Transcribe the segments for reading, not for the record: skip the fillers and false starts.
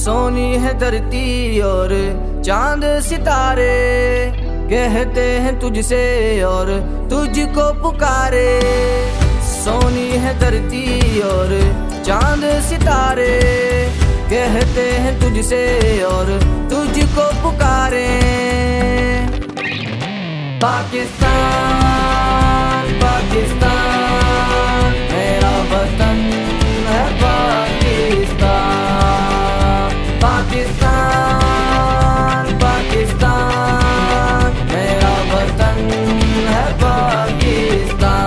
सोनी है धरती और चांद सितारे, कहते हैं तुझसे और तुझको पुकारे। सोनी है धरती और चांद सितारे, कहते हैं तुझसे और तुझको पुकारे। पाकिस्तान पाकिस्तान मेरा वतन है पाकिस्तान। पाकिस्तान पाकिस्तान मेरा वतन है पाकिस्तान।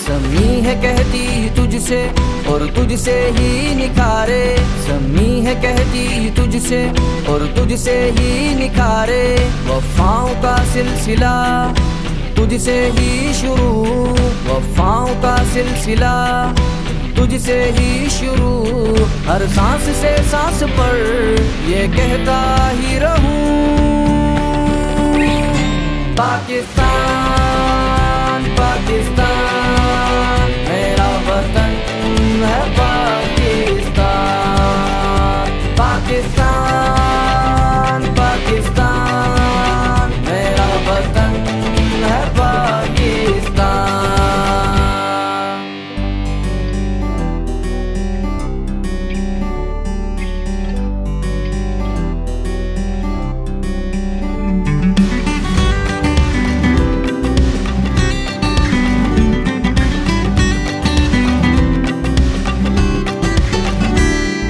समी है कहती तुझसे और तुझसे ही निखारे। समी है कहती तुझसे और तुझसे ही निखारे। वफाओं का सिलसिला तुझसे ही शुरू, वफाओं का सिलसिला तुझसे ही शुरू। हर सांस से सांस पर ये कहता ही रहूं, पाकिस्तान पाकिस्तान मेरा वतन है पाकिस्तान। पाकिस्तान पाकिस्तान मेरा वतन है पाकिस्तान।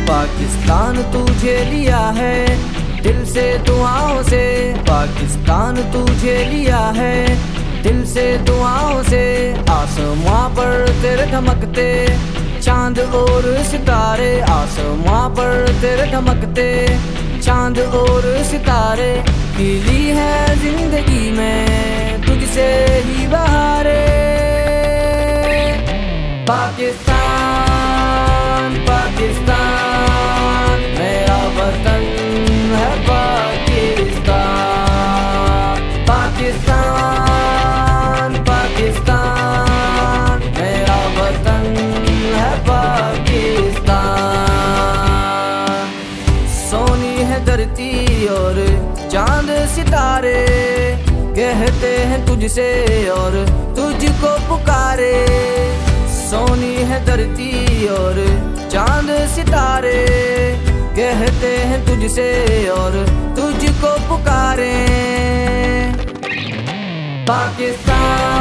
पाकिस्तान तुझे लिया है दिल से दुआओं से। पाकिस्तान तुझे लिया है दिल से दुआओं से। आसमां पर तेरे धमकते चांद और सितारे, आसमां पर तेरे धमकते चांद और सितारे। खिली है जिंदगी में तुझसे ही बहारे। पाकिस्तान पाकिस्तान मेरा वतन है पाकिस्तान। पाकिस्तान पाकिस्तान मेरा वतन है पाकिस्तान। सोनी है धरती और चांद सितारे, कहते हैं तुझसे और तुझको पुकारे। सोनी है धरती और चांद सितारे, कहते हैं तुझसे और तुझको पुकारे। पाकिस्तान